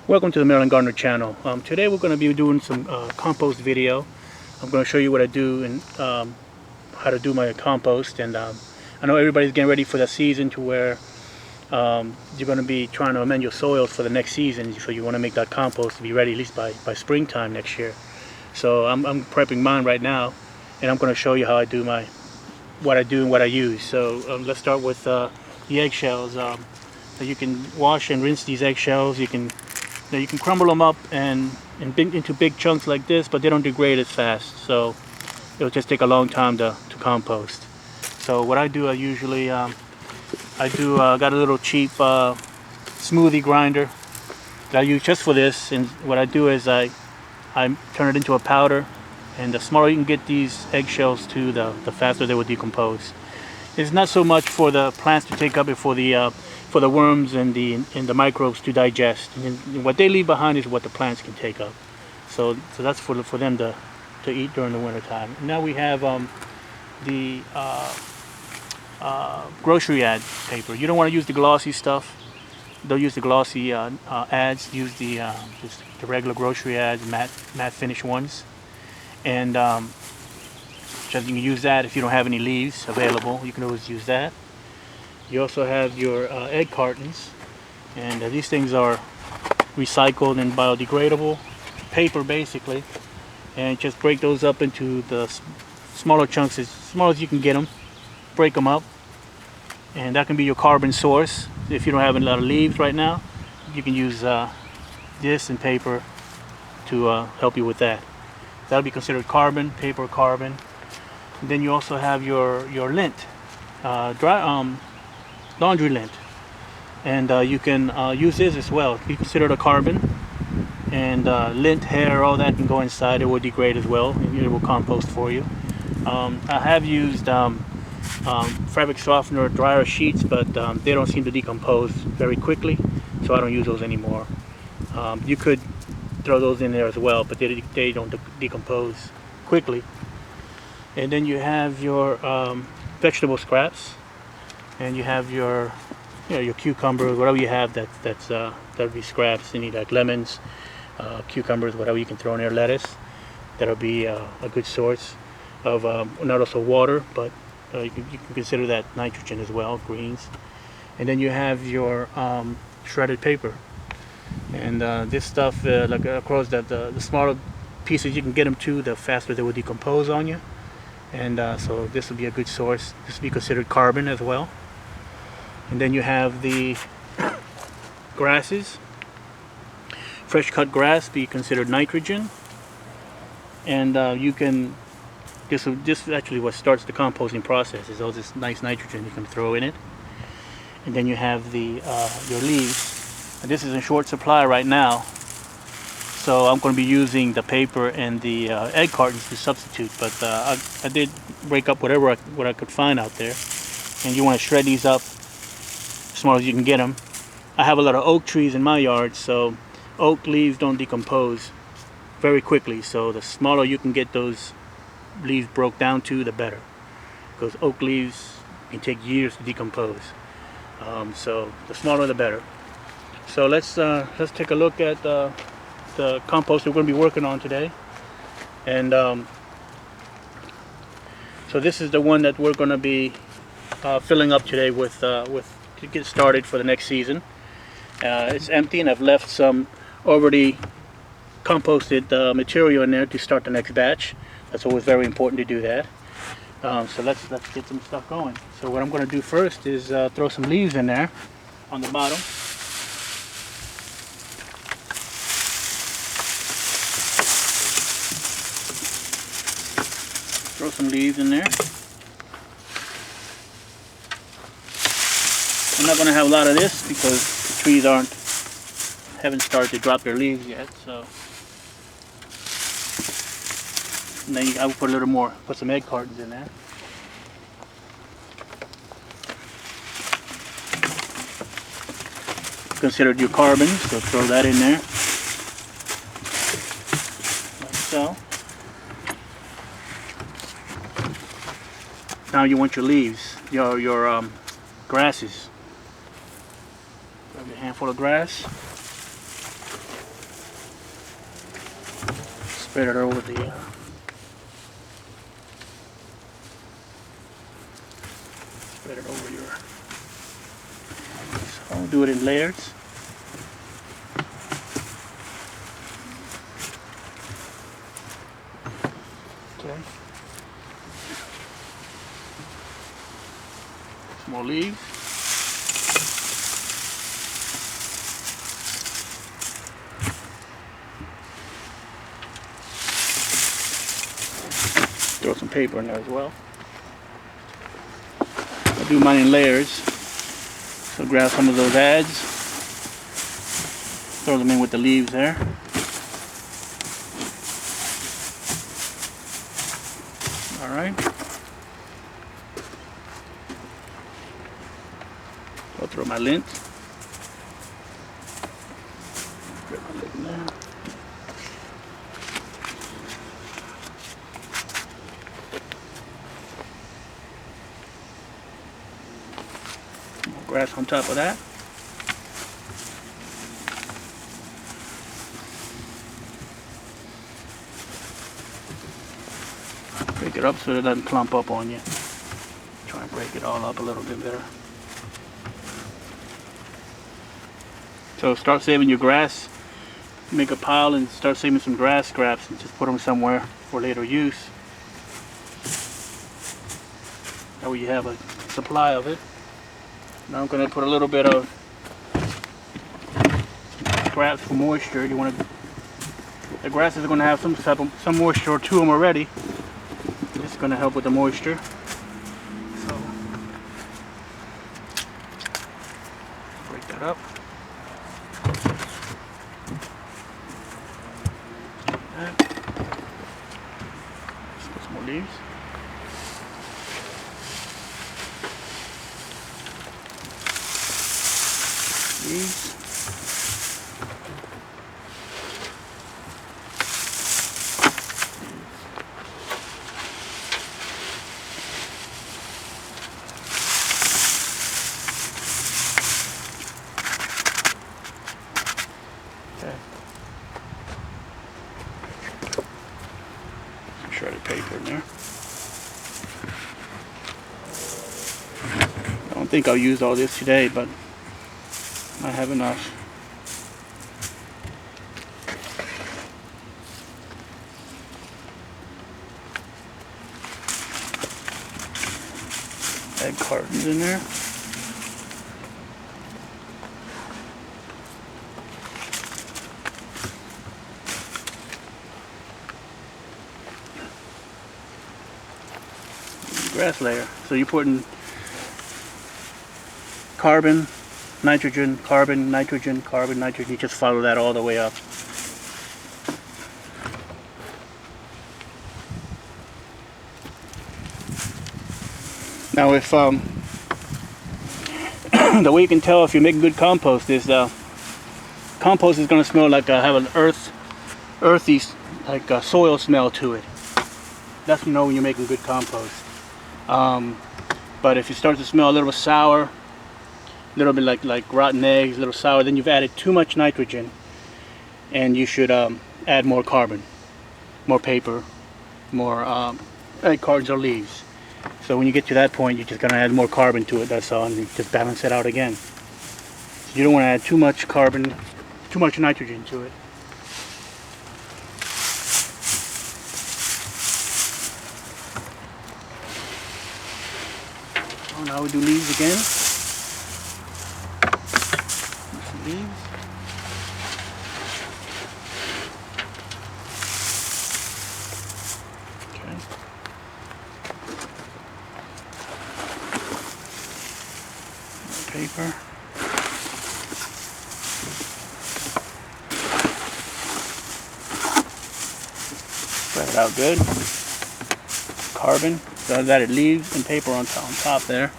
Welcome to the Maryland Gardener channel. Today we're going to be doing some compost video. I'm going to show you what I do and how to do my compost. And I know everybody's getting ready for the season to where you're going to be trying to amend your soils for the next season. So you want to make that compost to be ready at least by springtime next year. So I'm prepping mine right now, and I'm going to show you how I do what I do and what I use. So let's start with the eggshells. So you can wash and rinse these eggshells. You can crumble them up into big chunks like this, but they don't degrade as fast, so it'll just take a long time to compost. So what I do, I usually got a little cheap smoothie grinder that I use just for this, and what I do is I turn it into a powder, and the smaller you can get these eggshells to, the faster they will decompose. It's not so much for the plants to take up, but for the worms and the microbes to digest. And what they leave behind is what the plants can take up. So that's for them to eat during the winter time. Now we have the grocery ad paper. You don't want to use the glossy stuff. Don't use the glossy ads. Use just the regular grocery ads, matte finish ones. And you can use that if you don't have any leaves available. You can always use that. You also have your egg cartons, and these things are recycled and biodegradable paper basically, and just break those up into the smaller chunks, as small as you can get them. Break them up, and that can be your carbon source. If you don't have a lot of leaves right now, you can use this and paper to help you with that. That'll be considered carbon, paper carbon. And then you also have your lint, laundry lint, and you can use this as well. Be considered a carbon, and lint, hair, all that can go inside. It will degrade as well, and it will compost for you. I have used fabric softener dryer sheets, but they don't seem to decompose very quickly, so I don't use those anymore. You could throw those in there as well, but they don't decompose quickly. And then you have your vegetable scraps, and you have your cucumbers, whatever you have that'll be scraps. You need like lemons, cucumbers, whatever you can throw in there, lettuce. That'll be a good source of not also water, but you can consider that nitrogen as well, greens. And then you have your shredded paper, and this stuff, like across the smaller pieces you can get them to, the faster they will decompose on you. And so this will be a good source. This will be considered carbon as well. And then you have the grasses. Fresh cut grass be considered nitrogen, and this is actually what starts the composting process, is all this nice nitrogen you can throw in it. And then you have your leaves, and this is in short supply right now, so I'm going to be using the paper and the egg cartons to substitute. But I did break up what I could find out there, and you want to shred these up as small as you can get them. I have a lot of oak trees in my yard, so oak leaves don't decompose very quickly, so the smaller you can get those leaves broke down to, the better, because oak leaves can take years to decompose. So the smaller the better. So let's take a look at the compost we're going to be working on today. And so this is the one that we're going to be filling up today with to get started for the next season. It's empty, and I've left some already composted material in there to start the next batch. That's always very important to do that. So let's get some stuff going. So what I'm going to do first is throw some leaves in there on the bottom. Throw some leaves in there. I'm not going to have a lot of this because the trees haven't started to drop their leaves yet. So, and then I will put a little more, put some egg cartons in there. Considered your carbon, so throw that in there, like so. Now you want your leaves, your grasses. Grab a handful of grass. spread it over the spread it over your. So I'll do it in layers. Okay. Some more leaves. Throw some paper in there as well. I do mine in layers. So grab some of those ads, throw them in with the leaves there. All right. I'll throw my lint. Grab my lint in there. Grass on top of that. Break it up so it doesn't clump up on you. Try and break it all up a little bit better. So start saving your grass. Make a pile and start saving some grass scraps and just put them somewhere for later use. That way you have a supply of it. Now I'm going to put a little bit of scraps for moisture. You want to, the grasses are going to have some moisture to them already. This is going to help with the moisture. So break that up. Let's put some more leaves. These. Okay. Some shredded paper in there. I don't think I'll use all this today, but I have enough. Add cartons in there. Grass layer. So you're putting carbon, nitrogen, carbon, nitrogen, carbon, nitrogen. You just follow that all the way up. Now if the way you can tell if you're making good compost is compost is going to smell like have an earthy like soil smell to it. That's when you know when you're making good compost. But if it starts to smell a little bit sour, a little bit like rotten eggs, a little sour, then you've added too much nitrogen, and you should add more carbon, more paper, more cartons or leaves. So when you get to that point, you're just going to add more carbon to it, that's all, and you just balance it out again. So you don't want to add too much carbon, too much nitrogen to it. So now we do leaves again. Some leaves. Paper. Spread it out good. Carbon. So I've added leaves and paper on top there.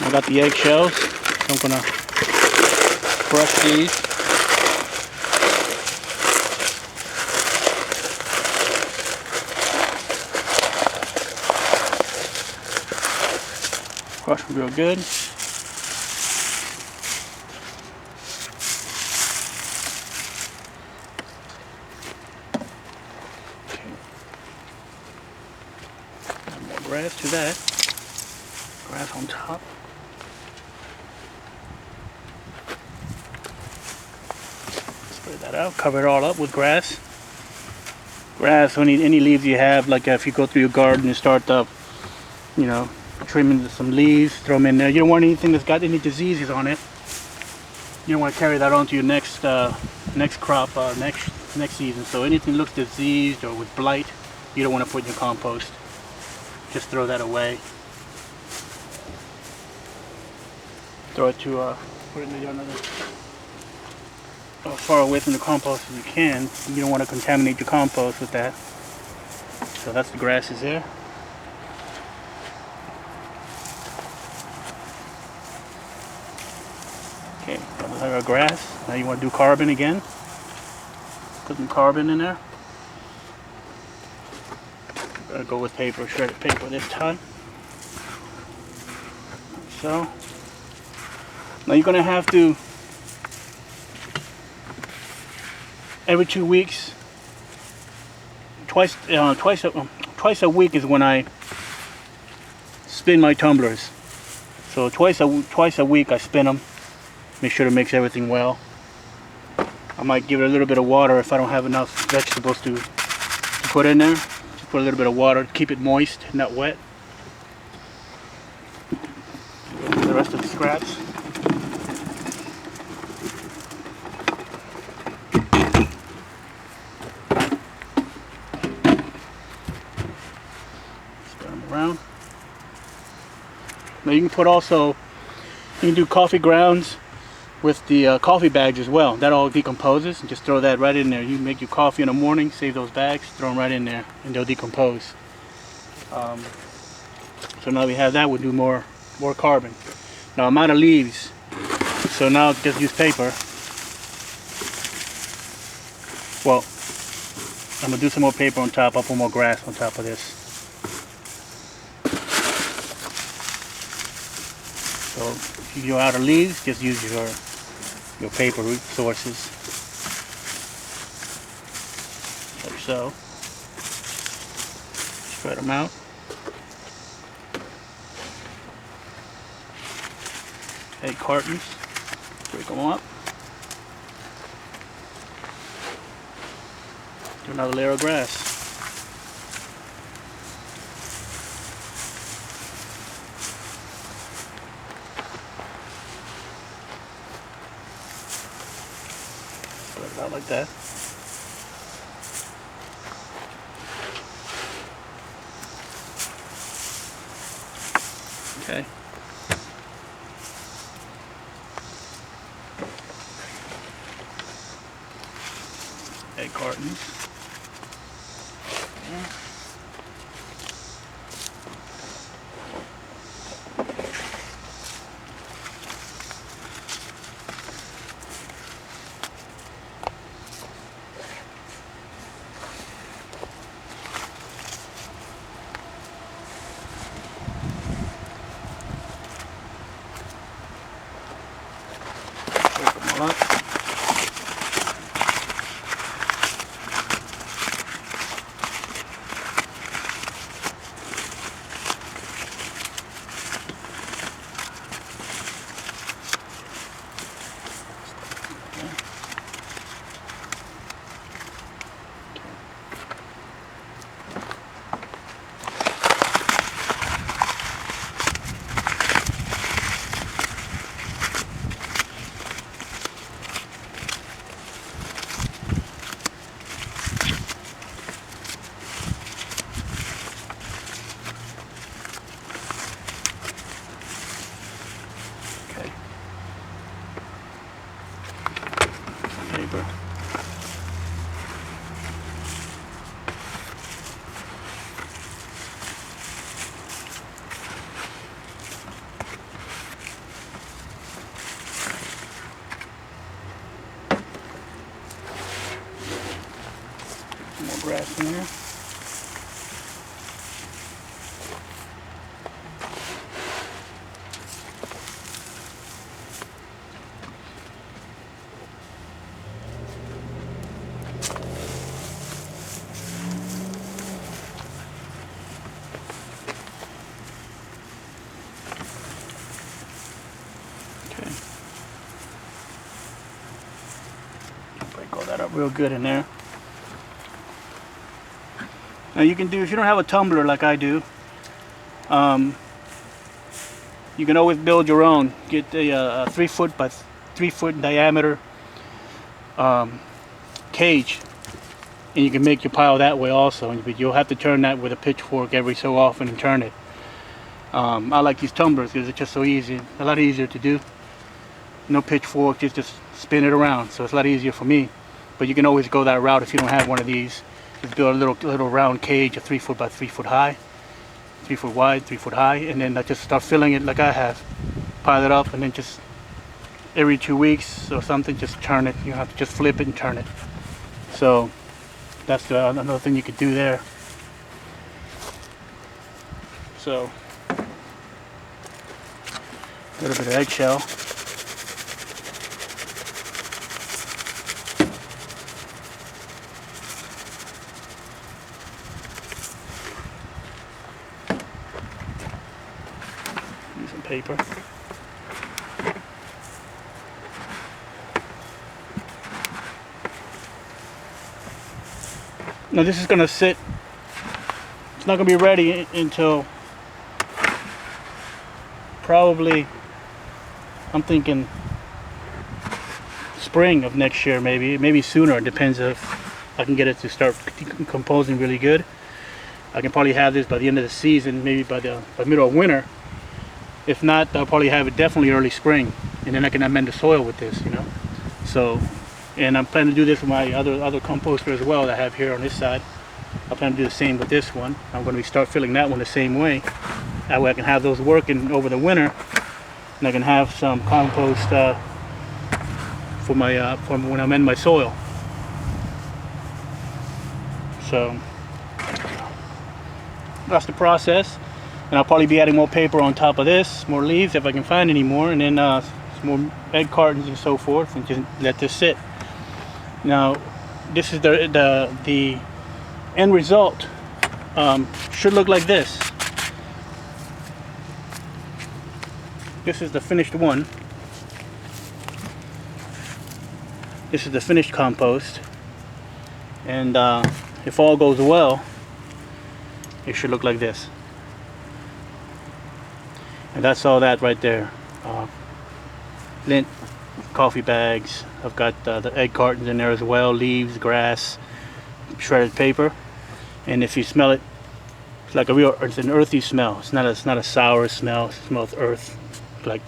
I got the eggshells. So I'm gonna brush these. Brush them real good. grass to that. Grass on top. Spread that out. Cover it all up with grass. Grass, any leaves you have, like if you go through your garden and start you know, trimming some leaves, throw them in there. You don't want anything that's got any diseases on it. You don't want to carry that on to your next crop, next season. So anything looks diseased or with blight, you don't want to put in your compost. Just throw that away. Throw it to put it in another as far away from the compost as you can. You don't want to contaminate your compost with that. So that's the grasses there. Okay, got a layer of grass. Now you want to do carbon again. Put some carbon in there. Better go with paper, shredded paper this time. So now you're gonna have to every 2 weeks, twice a week is when I spin my tumblers. So twice a week I spin them. Make sure to mix everything well. I might give it a little bit of water if I don't have enough vegetables to put in there. Just put a little bit of water to keep it moist, not wet. The rest of the scraps. Spread them around. Now you can do coffee grounds with the coffee bags as well. That all decomposes, and just throw that right in there. You make your coffee in the morning, save those bags, throw them right in there, and they'll decompose. So now we have that, we'll do more carbon. Now I'm out of leaves, so now just use paper. Well, I'm gonna do some more paper on top. I'll put more grass on top of this. So if you're out of leaves, just use your paper sources, like so. Spread them out. Egg cartons, break them up. Do another layer of grass. Spread it out like that. Okay. Egg cartons. Yeah. Break them all up. Paper. Some more grass in there. real good in there. Now you can do, if you don't have a tumbler like I do, you can always build your own. Get a 3 foot by 3 foot diameter cage, and you can make your pile that way also. But you'll have to turn that with a pitchfork every so often and turn it. I like these tumblers because it's just so easy, a lot easier to do. No pitchfork, just spin it around, so it's a lot easier for me. But you can always go that route if you don't have one of these. Just build a little round cage, a 3 foot by 3 foot high, 3 foot wide, 3 foot high, and then just start filling it like I have. Pile it up, and then just every 2 weeks or something, just turn it. You have to just flip it and turn it. So that's another thing you could do there. So a little bit of eggshell. Use some paper. Now this is going to sit, it's not going to be ready until probably, I'm thinking spring of next year, maybe sooner. It depends if I can get it to start composing really good. I can probably have this by the end of the season, maybe by middle of winter. If not, I'll probably have it definitely early spring, and then I can amend the soil with this, you know. So, and I'm planning to do this with my other composter as well that I have here on this side. I plan to do the same with this one. I'm going to start filling that one the same way. That way I can have those working over the winter, and I can have some compost for when I'm in my soil. So that's the process, and I'll probably be adding more paper on top of this, more leaves if I can find any more, and then some more egg cartons and so forth, and just let this sit. Now this is the end result. Should look like this. This is the finished one. This is the finished compost, and if all goes well, it should look like this. And that's all that right there. Lint, coffee bags. I've got the egg cartons in there as well, leaves, grass, shredded paper. And if you smell it, it's like it's an earthy smell. It's not a sour smell. It smells earth, like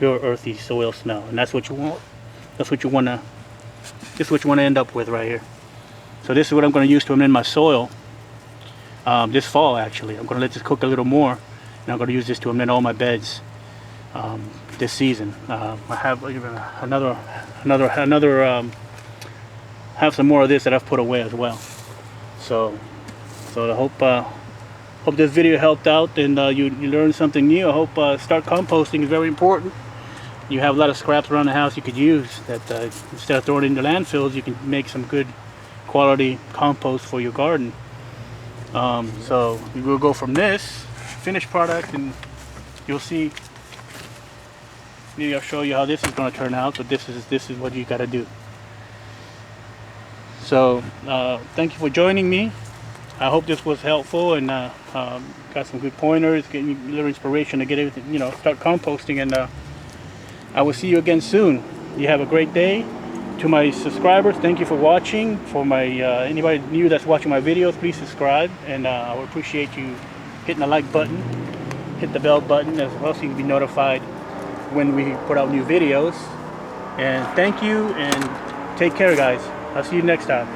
real earthy soil smell. And that's what you want. That's what you wanna. This is what you wanna end up with right here. So this is what I'm gonna use to amend my soil this fall. Actually, I'm gonna let this cook a little more, and I'm gonna use this to amend all my beds this season. I have even have some more of this that I've put away as well. So I hope this video helped out, and you learned something new. I hope start composting is very important. You have a lot of scraps around the house you could use that instead of throwing it into landfills, you can make some good quality compost for your garden. So we will go from this finished product, and you'll see. Maybe I'll show you how this is going to turn out. But this is what you got to do. So thank you for joining me. I hope this was helpful, and got some good pointers, getting a little inspiration to get everything, you know, start composting. And I will see you again soon. You have a great day. To my subscribers, thank you for watching. For my anybody new that's watching my videos, please subscribe, and I would appreciate you hitting the like button, hit the bell button as well, so you can be notified when we put out new videos. And thank you, and take care, guys. I'll see you next time.